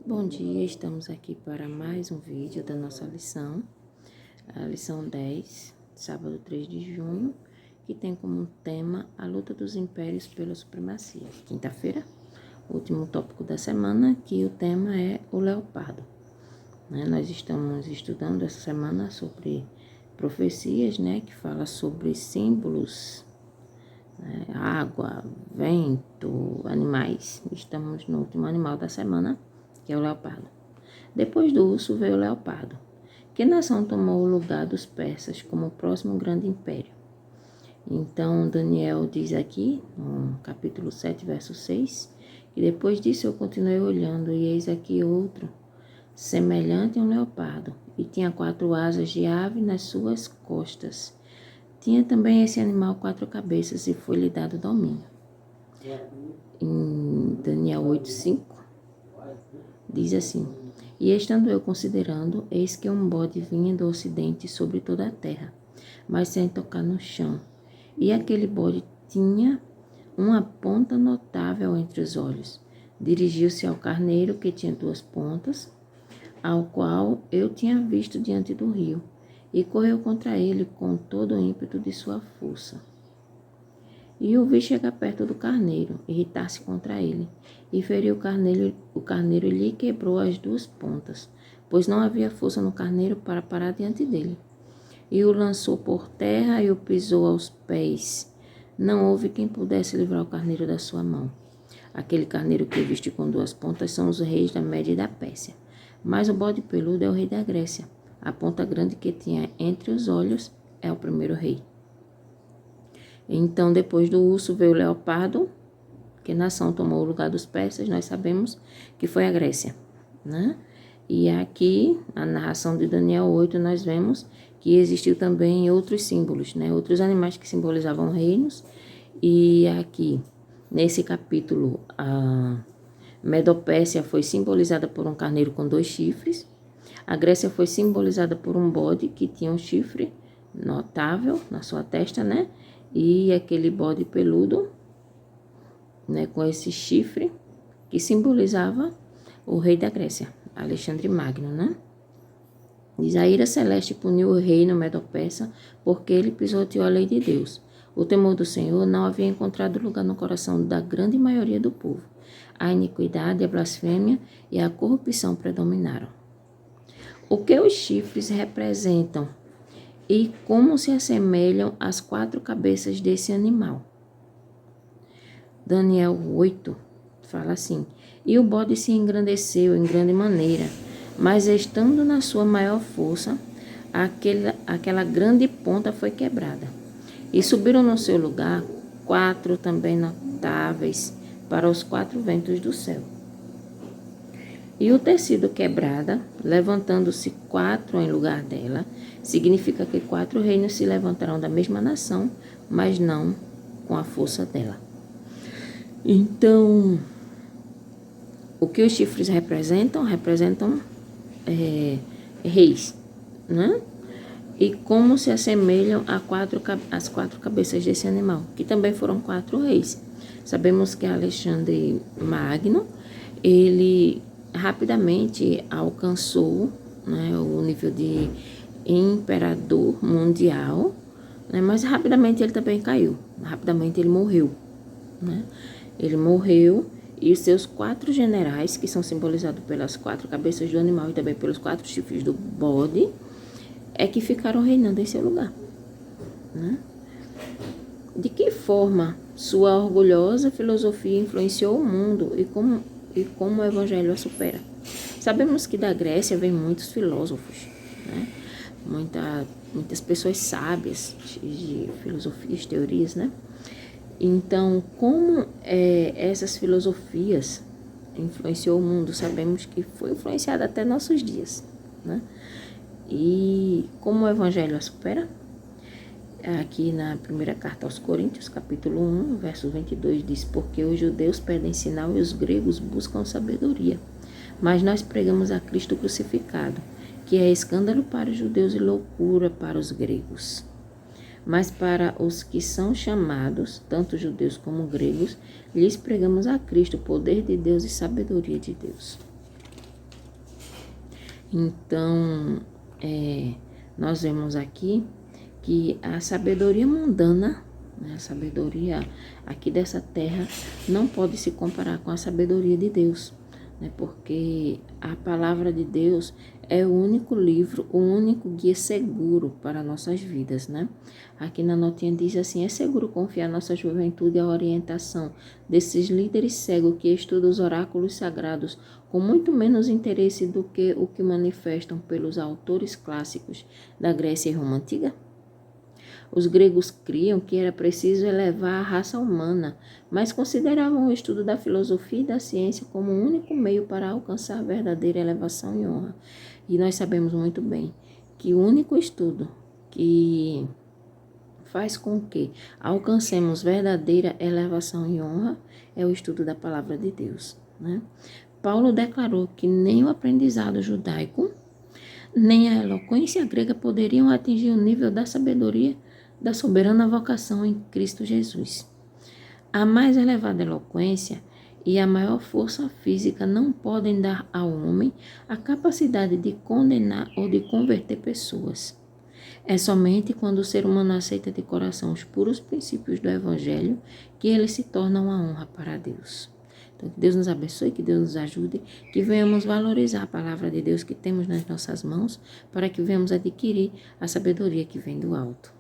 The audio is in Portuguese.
Bom dia, estamos aqui para mais um vídeo da nossa lição, a lição 10, sábado 3 de junho, que tem como tema a luta dos impérios pela supremacia. Quinta-feira, último tópico da semana, que o tema é o leopardo. Nós estamos estudando essa semana sobre profecias, que fala sobre símbolos, água, vento, animais. Estamos no último animal da semana, que é o leopardo. Depois do urso veio o leopardo. Que nação tomou o lugar dos persas como o próximo grande império? Então, Daniel diz aqui, no capítulo 7, verso 6, que depois disso eu continuei olhando, e eis aqui outro, semelhante a um leopardo, e tinha 4 asas de ave nas suas costas. Tinha também esse animal 4 cabeças, e foi-lhe dado domínio. Em Daniel 8:5, diz assim: E estando eu considerando, eis que um bode vinha do ocidente sobre toda a terra, mas sem tocar no chão. E aquele bode tinha uma ponta notável entre os olhos. Dirigiu-se ao carneiro, que tinha 2 pontas, ao qual eu tinha visto diante do rio, e correu contra ele com todo o ímpeto de sua força. E o vi chegar perto do carneiro, irritar-se contra ele, e feriu o carneiro e lhe quebrou as 2 pontas, pois não havia força no carneiro para parar diante dele. E o lançou por terra e o pisou aos pés. Não houve quem pudesse livrar o carneiro da sua mão. Aquele carneiro que viste com 2 pontas são os reis da Média e da Pérsia. Mas o bode peludo é o rei da Grécia. A ponta grande que tinha entre os olhos é o primeiro rei. Então, depois do urso veio o leopardo. Que nação tomou o lugar dos persas? Nós sabemos que foi a Grécia, E aqui, na narração de Daniel 8, nós vemos que existiu também outros símbolos, Outros animais que simbolizavam reinos. E aqui, nesse capítulo, a Medopérsia foi simbolizada por um carneiro com 2 chifres. A Grécia foi simbolizada por um bode que tinha um chifre notável na sua testa, E aquele bode peludo, com esse chifre, que simbolizava o rei da Grécia, Alexandre Magno, Diz: a ira celeste puniu o reino Medo-Persa, porque ele pisoteou a lei de Deus. O temor do Senhor não havia encontrado lugar no coração da grande maioria do povo. A iniquidade, a blasfêmia e a corrupção predominaram. O que os chifres representam e como se assemelham às 4 cabeças desse animal? Daniel 8 fala assim: E o bode se engrandeceu em grande maneira, mas estando na sua maior força, aquela grande ponta foi quebrada. E subiram no seu lugar 4 também notáveis para os 4 ventos do céu. E o ter sido quebrada, levantando-se 4 em lugar dela, significa que 4 reinos se levantarão da mesma nação, mas não com a força dela. Então, o que os chifres representam? Representam reis, E como se assemelham às 4 cabeças desse animal, que também foram 4 reis. Sabemos que Alexandre Magno, ele rapidamente alcançou o nível de imperador mundial, mas rapidamente ele também caiu, rapidamente ele morreu. Ele morreu e os seus 4 generais, que são simbolizados pelas 4 cabeças do animal e também pelos 4 chifres do bode, é que ficaram reinando em seu lugar. De que forma sua orgulhosa filosofia influenciou o mundo e como o evangelho a supera? Sabemos que da Grécia vem muitos filósofos, muitas pessoas sábias de filosofias, teorias, Então, como essas filosofias influenciou o mundo? Sabemos que foi influenciada até nossos dias, E como o evangelho a supera? Aqui na primeira carta aos Coríntios, capítulo 1, verso 22, diz: Porque os judeus pedem sinal e os gregos buscam sabedoria. Mas nós pregamos a Cristo crucificado, que é escândalo para os judeus e loucura para os gregos. Mas para os que são chamados, tanto judeus como gregos, lhes pregamos a Cristo, poder de Deus e sabedoria de Deus. Então, nós vemos aqui que a sabedoria mundana, né, a sabedoria aqui dessa terra, não pode se comparar com a sabedoria de Deus, né, porque a palavra de Deus é o único livro, o único guia seguro para nossas vidas, né? Aqui na notinha diz assim: é seguro confiar nossa juventude à orientação desses líderes cegos que estudam os oráculos sagrados com muito menos interesse do que o que manifestam pelos autores clássicos da Grécia e Roma Antiga? Os gregos criam que era preciso elevar a raça humana, mas consideravam o estudo da filosofia e da ciência como o único meio para alcançar verdadeira elevação e honra. E nós sabemos muito bem que o único estudo que faz com que alcancemos verdadeira elevação e honra é o estudo da palavra de Deus, né? Paulo declarou que nem o aprendizado judaico, nem a eloquência grega poderiam atingir o nível da sabedoria da soberana vocação em Cristo Jesus. A mais elevada eloquência e a maior força física não podem dar ao homem a capacidade de condenar ou de converter pessoas. É somente quando o ser humano aceita de coração os puros princípios do Evangelho que ele se torna uma honra para Deus. Então, que Deus nos abençoe, que Deus nos ajude, que venhamos valorizar a palavra de Deus que temos nas nossas mãos, para que venhamos adquirir a sabedoria que vem do alto.